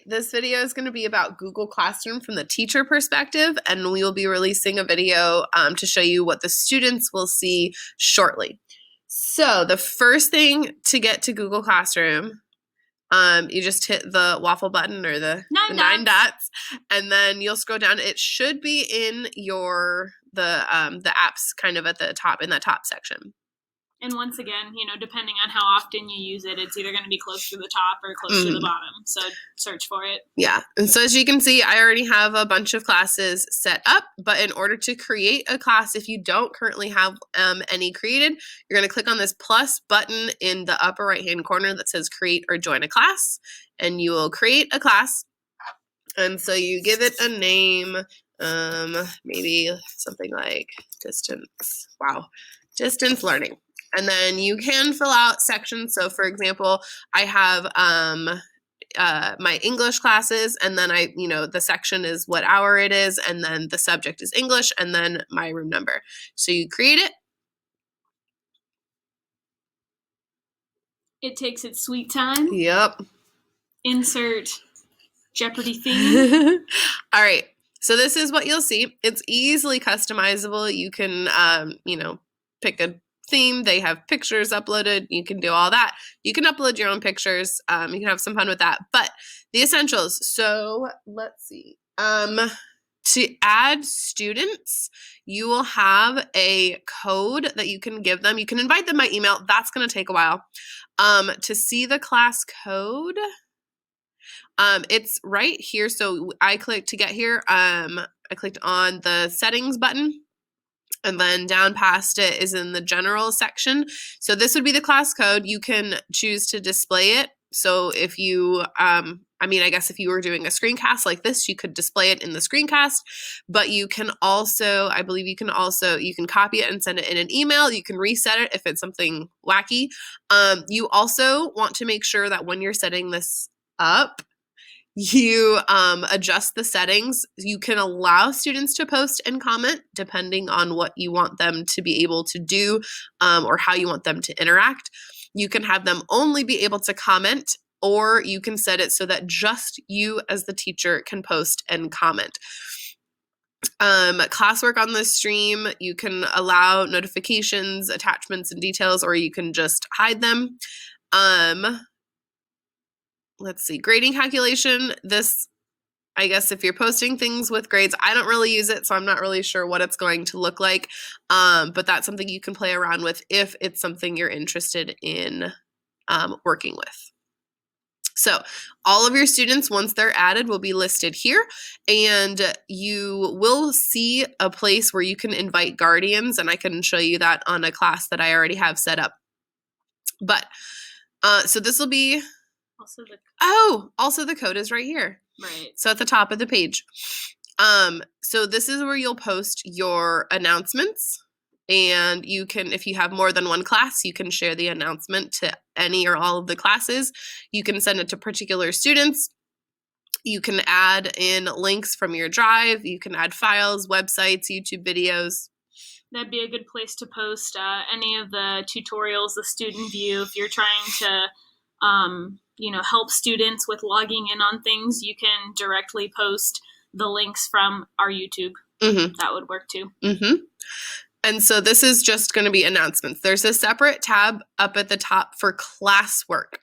this video is going to be about Google Classroom from the teacher perspective, and we will be releasing a video to show you what the students will see shortly. So the first thing to get to Google Classroom, you just hit the waffle button or the nine dots, and then you'll scroll down. It should be in the apps kind of at the top, in that top section. And once again, depending on how often you use it, it's either going to be close to the top or close to the bottom. So search for it. Yeah. And so as you can see, I already have a bunch of classes set up. But in order to create a class, if you don't currently have any created, you're going to click on this plus button in the upper right-hand corner that says create or join a class. And you will create a class. And so you give it a name, maybe something like distance learning. And then you can fill out sections. So for example, I have my English classes, and then the section is what hour it is, and then the subject is English, and then my room number. So you create it. It takes its sweet time. Yep. Insert Jeopardy theme. All right. So this is what you'll see. It's easily customizable. You can, pick a theme. They have pictures uploaded. You can do all that. You can upload your own pictures. You can have some fun with that. But the essentials. So let's see. To add students, you will have a code that you can give them. You can invite them by email. That's going to take a while. To see the class code, it's right here. So I clicked to get here. I clicked on the settings button. And then down past it is in the general section. So this would be the class code. You can choose to display it. So if you, I guess if you were doing a screencast like this, you could display it in the screencast, but you can also, you can copy it and send it in an email. You can reset it if it's something wacky. You also want to make sure that when you're setting this up, you adjust the settings. You can allow students to post and comment depending on what you want them to be able to do or how you want them to interact. You can have them only be able to comment, or you can set it so that just you as the teacher can post and comment. Classwork on the stream, you can allow notifications, attachments, and details, or you can just hide them. Let's see, grading calculation. This, I guess if you're posting things with grades, I don't really use it, so I'm not really sure what it's going to look like. But that's something you can play around with if it's something you're interested in working with. So all of your students, once they're added, will be listed here, and you will see a place where you can invite guardians, and I can show you that on a class that I already have set up. But so this will be also the code is right here. Right. So at the top of the page. So this is where you'll post your announcements, and you can, if you have more than one class, you can share the announcement to any or all of the classes. You can send it to particular students. You can add in links from your drive. You can add files, websites, YouTube videos. That'd be a good place to post any of the tutorials, the student view. If you're trying to help students with logging in on things, you can directly post the links from our YouTube. Mm-hmm. That would work too. Mm-hmm. And so this is just going to be announcements. There's a separate tab up at the top for classwork.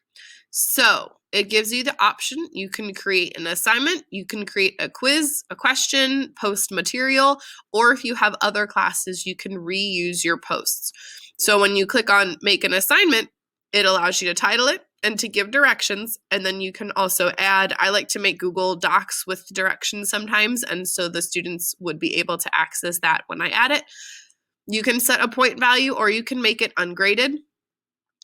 So it gives you the option. You can create an assignment, you can create a quiz, a question, post material, or if you have other classes, you can reuse your posts. So when you click on make an assignment, it allows you to title it and to give directions. And then you can also add, I like to make Google Docs with directions sometimes, and so the students would be able to access that when I add it. You can set a point value, or you can make it ungraded.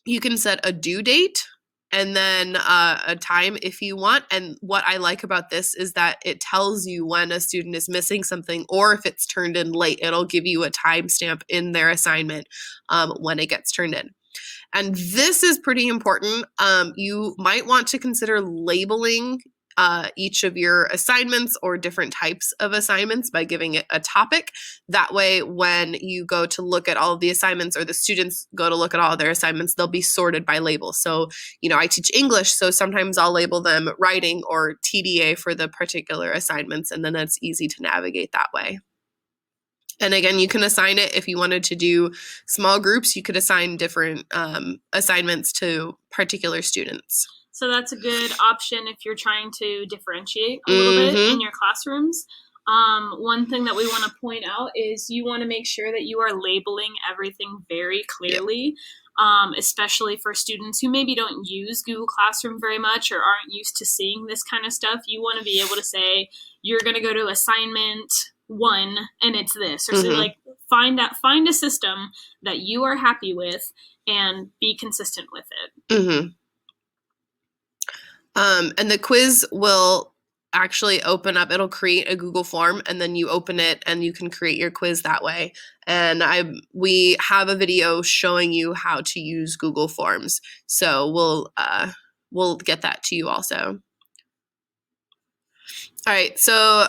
You can set a due date and then a time if you want. And what I like about this is that it tells you when a student is missing something, or if it's turned in late, it'll give you a timestamp in their assignment when it gets turned in. And this is pretty important. You might want to consider labeling each of your assignments or different types of assignments by giving it a topic. That way, when you go to look at all of the assignments or the students go to look at all of their assignments, they'll be sorted by label. So, I teach English, so sometimes I'll label them writing or TDA for the particular assignments, and then it's easy to navigate that way. And again, you can assign it if you wanted to do small groups. You could assign different assignments to particular students. So that's a good option if you're trying to differentiate a little bit in your classrooms. One thing that we want to point out is you want to make sure that you are labeling everything very clearly, especially for students who maybe don't use Google Classroom very much or aren't used to seeing this kind of stuff. You want to be able to say, you're going to go to assignment 1 and it's this, or so like find a system that you are happy with and be consistent with it. And the quiz will actually open up, it'll create a Google form, and then you open it and you can create your quiz that way. And we have a video showing you how to use Google Forms. So we'll get that to you also. All right, so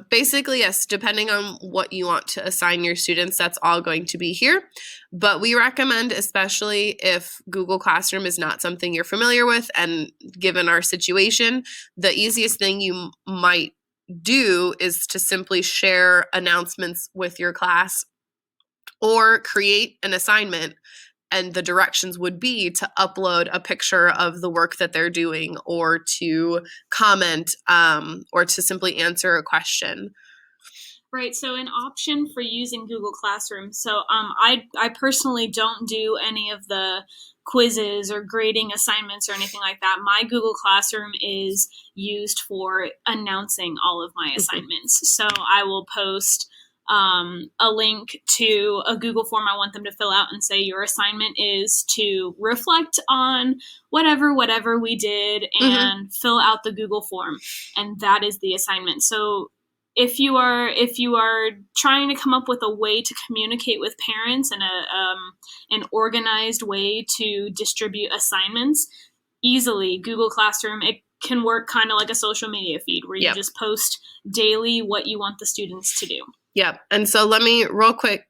basically, yes, depending on what you want to assign your students, that's all going to be here. But we recommend, especially if Google Classroom is not something you're familiar with, and given our situation, the easiest thing you might do is to simply share announcements with your class or create an assignment. And the directions would be to upload a picture of the work that they're doing, or to comment, or to simply answer a question. Right, so an option for using Google Classroom. So I personally don't do any of the quizzes or grading assignments or anything like that. My Google Classroom is used for announcing all of my assignments. So I will post a link to a Google form I want them to fill out and say your assignment is to reflect on whatever we did and fill out the Google form, and that is the assignment. So if you are trying to come up with a way to communicate with parents and an organized way to distribute assignments easily, Google Classroom, it can work kind of like a social media feed where you just post daily what you want the students to do. Yep. And so let me real quick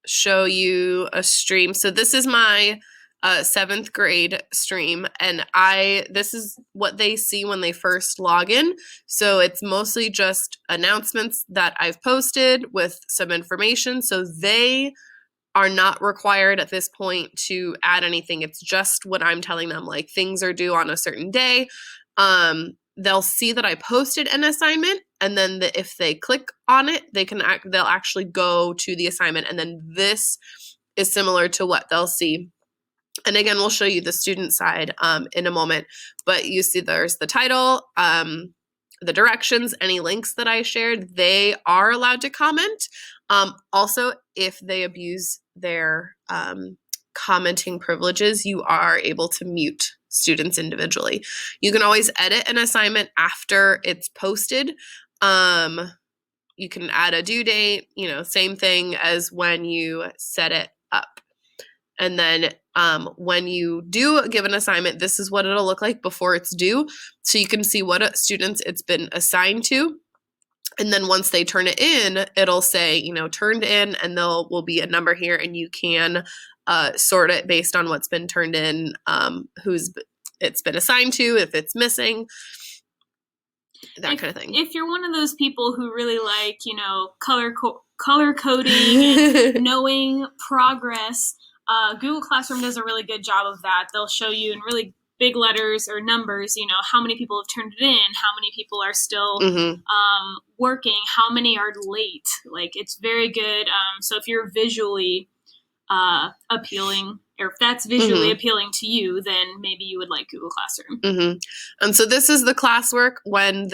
show you a stream. So this is my 7th grade stream, and this is what they see when they first log in. So it's mostly just announcements that I've posted with some information. So they are not required at this point to add anything. It's just what I'm telling them, like things are due on a certain day. They'll see that I posted an assignment, and then if they click on it, they'll actually go to the assignment, and then this is similar to what they'll see. And again, we'll show you the student side in a moment, but you see there's the title, the directions, any links that I shared, they are allowed to comment. Also, if they abuse their commenting privileges, you are able to mute students individually. You can always edit an assignment after it's posted. You can add a due date, same thing as when you set it up. And then when you do give an assignment, this is what it'll look like before it's due. So you can see what students it's been assigned to. And then once they turn it in, it'll say, turned in, and will be a number here, and you can sort it based on what's been turned in, who's it's been assigned to, if it's missing, that kind of thing. If you're one of those people who really like, color coding and knowing progress, Google Classroom does a really good job of that. They'll show you in really big letters or numbers, how many people have turned it in, how many people are still working, how many are late. Like, it's very good. So if you're visually appealing, or if that's visually appealing to you, then maybe you would like Google Classroom. And so this is the classwork when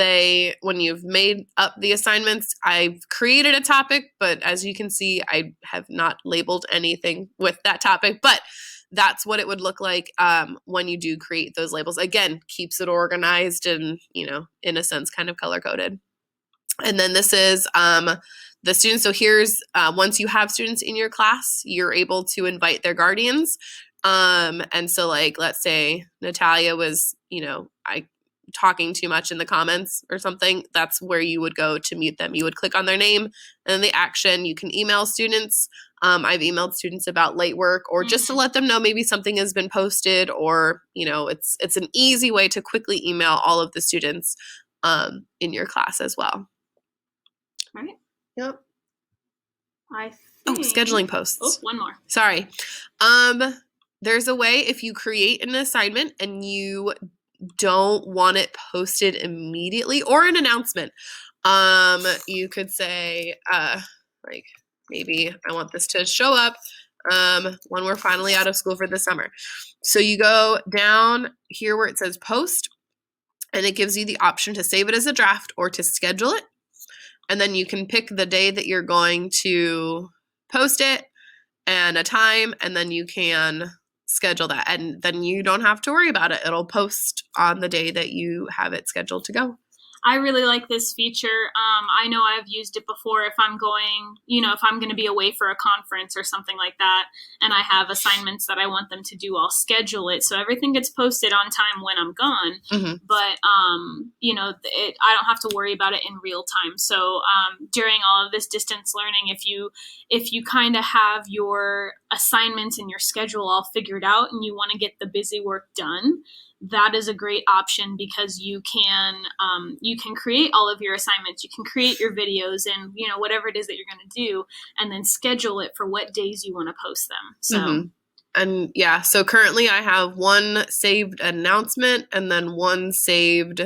you've made up the assignments. I've created a topic, but as you can see, I have not labeled anything with that topic, but that's what it would look like when you do create those labels. Again, keeps it organized and, in a sense, kind of color-coded. And then this is the students. So here's, once you have students in your class, you're able to invite their guardians. And so, like, let's say Natalia was, talking too much in the comments or something, that's where you would go to mute them. You would click on their name and then the action. You can email students. I've emailed students about late work, or just to let them know maybe something has been posted, or, you know, it's an easy way to quickly email all of the students in your class as well. All right. Yep. I Oh, think... scheduling posts. Oh, one more. Sorry. There's a way, if you create an assignment and you don't want it posted immediately, or an announcement, you could say, like, maybe I want this to show up when we're finally out of school for the summer. So you go down here where it says post, and it gives you the option to save it as a draft or to schedule it. And then you can pick the day that you're going to post it and a time, and then you can schedule that. And then you don't have to worry about it. It'll post on the day that you have it scheduled to go. I really like this feature. I know I've used it before if I'm going, if I'm going to be away for a conference or something like that, and I have assignments that I want them to do, I'll schedule it so everything gets posted on time when I'm gone. Mm-hmm. But, I don't have to worry about it in real time. So during all of this distance learning, if you kind of have your assignments and your schedule all figured out and you want to get the busy work done, that is a great option, because you can create all of your assignments, you can create your videos and, whatever it is that you're going to do, and then schedule it for what days you want to post them. So, mm-hmm. And yeah, so currently I have one saved announcement and then one saved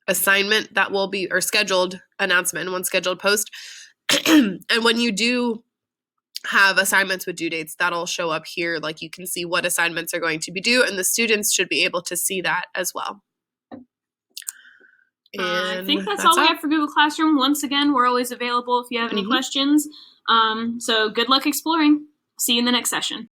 assignment that will be, or scheduled announcement and one scheduled post. And when you do have assignments with due dates, that'll show up here. Like, you can see what assignments are going to be due, and the students should be able to see that as well. I think that's all we have for Google Classroom. Once again, we're always available if you have any questions. So good luck exploring. See you in the next session.